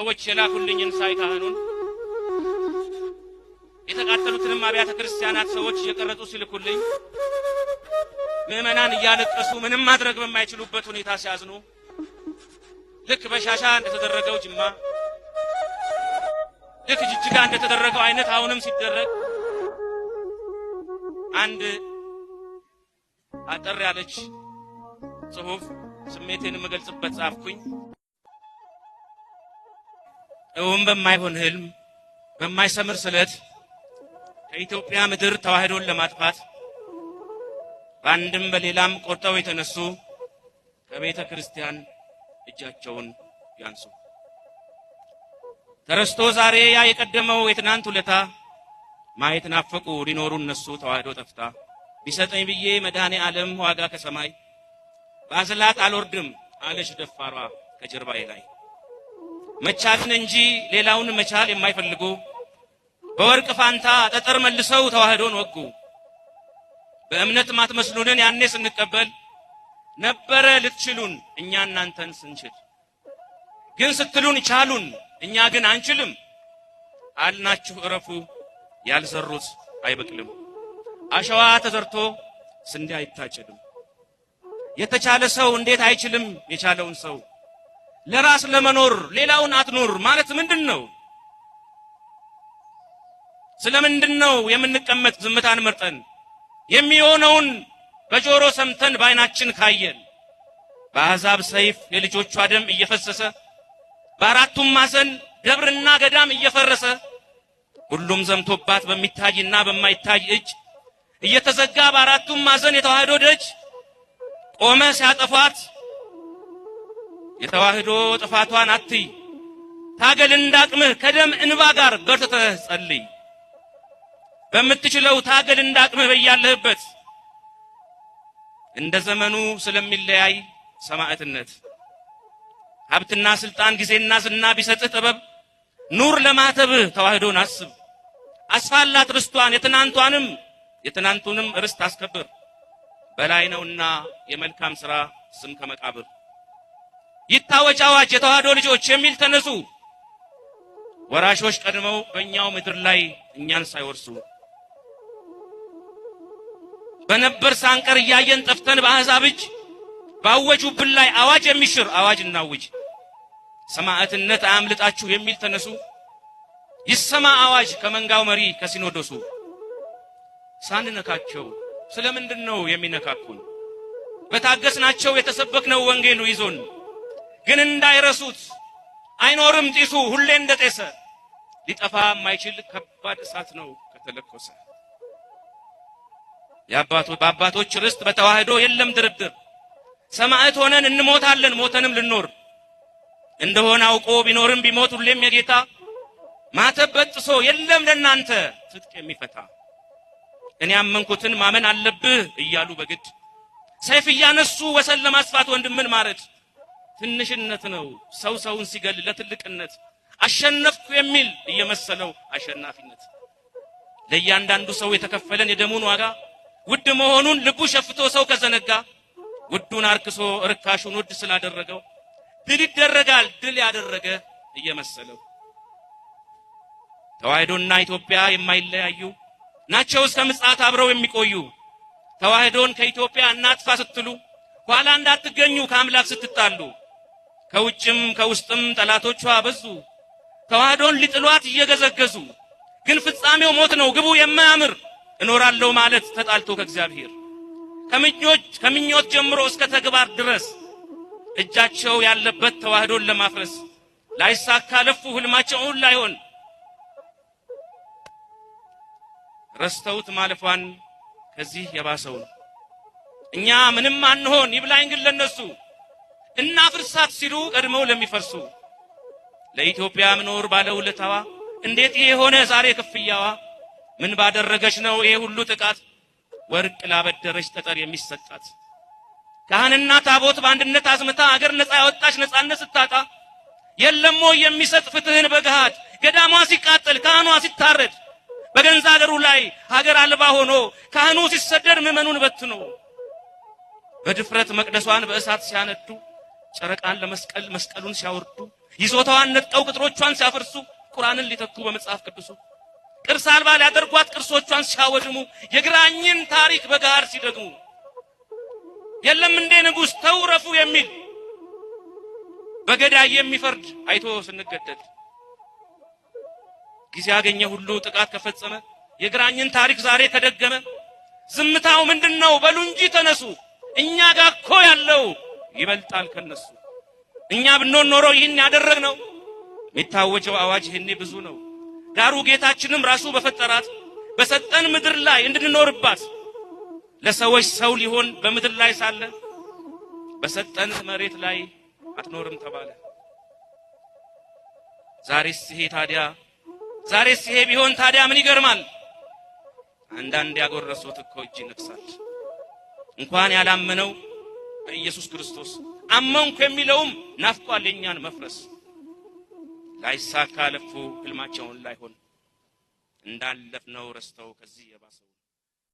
ሰዎች የላኩልኝን ሳይካህኑን የተቃጠሉትንም አብያተ ክርስቲያናት ሰዎች እየቀረጹ ሲልኩልኝ ምዕመናን እያለቀሱ ምንም ማድረግ በማይችሉበት ሁኔታ ሲያዝኑ ልክ በሻሻ እንደተደረገው ጅማ ልክ ጅጅጋ እንደተደረገው አይነት አሁንም ሲደረግ አንድ አጠር ያለች ጽሑፍ ስሜቴን መገልጽበት ጻፍኩኝ። እውን በማይሆን ህልም በማይሰምር ስለት ከኢትዮጵያ ምድር ተዋህዶን ለማጥፋት በአንድም በሌላም ቆርጠው የተነሱ ከቤተ ክርስቲያን እጃቸውን ያንሱ። ተረስቶ ዛሬ ያ የቀደመው የትናንት ውለታ ማየት ናፈቁ ሊኖሩ እነሱ ተዋህዶ ጠፍታ ቢሰጠኝ ብዬ መድኃኔ ዓለም ዋጋ ከሰማይ ባዝላት አልወርድም አለች ደፋሯ ከጀርባዬ ላይ። መቻልን እንጂ ሌላውን መቻል የማይፈልጉ በወርቅ ፋንታ ጠጠር መልሰው ተዋህዶን ወጉ። በእምነት ማትመስሉንን ያኔ ስንቀበል ነበረ ልትችሉን እኛ እናንተን ስንችል፣ ግን ስትሉን ቻሉን እኛ ግን አንችልም አልናችሁ እረፉ ያልዘሩት አይበቅልም። አሸዋ ተዘርቶ ስንዴ አይታጨድም። የተቻለ ሰው እንዴት አይችልም የቻለውን ሰው? ለራስ ለመኖር ሌላውን አትኖር ማለት ምንድነው? ስለምንድነው የምንቀመጥ ዝምታን መርጠን የሚሆነውን በጆሮ ሰምተን ባይናችን ካየን? በአሕዛብ ሰይፍ የልጆቿ ደም እየፈሰሰ በአራቱም ማዕዘን ደብርና ገዳም እየፈረሰ ሁሉም ዘምቶባት በሚታይና በማይታይ እጅ እየተዘጋ በአራቱም ማዕዘን የተዋህዶ ደጅ ቆመ ሲያጠፋት የተዋህዶ ጥፋቷን አትይ። ታገል እንዳቅምህ ከደም እንባ ጋር በርትተህ ጸልይ። በምትችለው ታገል እንዳቅምህ በያለህበት። እንደ ዘመኑ ስለሚለያይ ሰማዕትነት ሀብትና ስልጣን ጊዜና ዝና ቢሰጥህ ጥበብ ኑር ለማተብህ ተዋህዶን አስብ። አስፋላት ርስቷን የትናንቱንም ርስት አስከብር። በላይ ነውና የመልካም ሥራ ስም ከመቃብር። ይታወጅ አዋጅ የተዋህዶ ልጆች የሚል ተነሱ። ወራሾች ቀድመው በእኛው ምድር ላይ እኛን ሳይወርሱ በነበር ሳንቀር እያየን ጠፍተን በአሕዛብ እጅ ባወጁብን ላይ አዋጅ የሚሽር አዋጅ እናውጅ። ሰማዕትነት አያምልጣችሁ የሚል ተነሱ። ይሰማ አዋጅ ከመንጋው መሪ ከሲኖዶሱ። ሳንነካቸው ስለምንድነው የሚነካኩን? በታገስናቸው የተሰበክነው ወንጌሉ ይዞን ግን እንዳይረሱት አይኖርም ጢሱ ሁሌ እንደጤሰ። ሊጠፋ የማይችል ከባድ እሳት ነው ከተለኮሰ። በአባቶች ርስት በተዋህዶ የለም ድርድር። ሰማዕት ሆነን እንሞታለን ሞተንም ልኖር እንደሆነ አውቆ ቢኖርም ቢሞት ሁሌም የጌታ ማተብ በጥሶ የለም ለናንተ ትጥቅ የሚፈታ። እኔ ያመንኩትን ማመን አለብህ እያሉ በግድ ሰይፍ እያነሱ ወሰን ለማስፋት ወንድምን ማረድ ትንሽነት ነው። ሰው ሰውን ሲገል ለትልቅነት አሸነፍኩ የሚል እየመሰለው አሸናፊነት። ለእያንዳንዱ ሰው የተከፈለን የደሙን ዋጋ ውድ መሆኑን ልቡ ሸፍቶ ሰው ከዘነጋ ውዱን አርክሶ ርካሹን ውድ ስላደረገው ድል ይደረጋል ድል ያደረገ እየመሰለው። ተዋህዶና ኢትዮጵያ የማይለያዩ ናቸው እስከ ምጽአት አብረው የሚቆዩ። ተዋህዶን ከኢትዮጵያ እናጥፋ ስትሉ ኋላ እንዳትገኙ ከአምላክ ስትጣሉ። ከውጭም ከውስጥም ጠላቶቿ በዙ ተዋህዶን ሊጥሏት እየገዘገዙ። ግን ፍጻሜው ሞት ነው ግቡ የማያምር እኖራለሁ ማለት ተጣልቶ ከእግዚአብሔር። ከምኞት ጀምሮ እስከ ተግባር ድረስ እጃቸው ያለበት ተዋህዶን ለማፍረስ ላይሳካ ለፉ ህልማቸውን ላይሆን ረስተውት ማለፏን ከዚህ የባሰው። እኛ ምንም አንሆን ይብላኝ ግን ለነሱ እናፍርሳት ሲሉ ቀድመው ለሚፈርሱ። ለኢትዮጵያ ምኖር ባለውለታዋ እንዴት ይሄ ሆነ ዛሬ ክፍያዋ? ምን ባደረገች ነው ይሄ ሁሉ ጥቃት? ወርቅ ላበደረች ጠጠር የሚሰጣት። ካህንና ታቦት በአንድነት አዝምታ አገር ነፃ ያወጣች ነፃነት ስታጣ የለሞ የሚሰጥ ፍትህን በገሃድ ገዳሟ ሲቃጠል ካህኗ ሲታረድ በገንዛ አገሩ ላይ ሀገር አልባ ሆኖ ካህኑ ሲሰደድ ምዕመኑን በትኖ በድፍረት መቅደሷን በእሳት ሲያነዱ ጨረቃን ለመስቀል መስቀሉን ሲያወርዱ ይዞታዋን ነጥቀው ቅጥሮቿን ሲያፈርሱ ቁርአንን ሊተኩ በመጽሐፍ ቅዱሱ ቅርስ አልባ ሊያደርጓት ቅርሶቿን ሲያወድሙ የግራኝን ታሪክ በጋር ሲደግሙ የለም እንደ ንጉሥ ተውረፉ የሚል በገዳይ የሚፈርድ አይቶ ስንገደድ ጊዜ ያገኘ ሁሉ ጥቃት ከፈጸመ የግራኝን ታሪክ ዛሬ ከደገመ ዝምታው ምንድነው በሉ እንጂ ተነሱ እኛ ጋር እኮ ያለው ይበልጣል ከነሱ እኛ ብንኖር ኖሮ ይህን ያደረግነው የሚታወጀው አዋጅ ይሄኔ ብዙ ነው ዳሩ ጌታችንም ራሱ በፈጠራት በሰጠን ምድር ላይ እንድንኖርባት ለሰዎች ሰው ሊሆን በምድር ላይ ሳለ በሰጠን መሬት ላይ አትኖርም ተባለ ዛሬስ ይሄ ቢሆን ታዲያ ምን ይገርማል አንዳንድ ያጎረሱት እኮ እጅ ይነክሳል እንኳን ያላመነው በኢየሱስ ክርስቶስ አመንኩ የሚለውም ናፍቋል የኛን መፍረስ ላይሳካ ለፉ ህልማቸውን ላይሆን እንዳለፍነው ረስተው ከዚህ የባሰው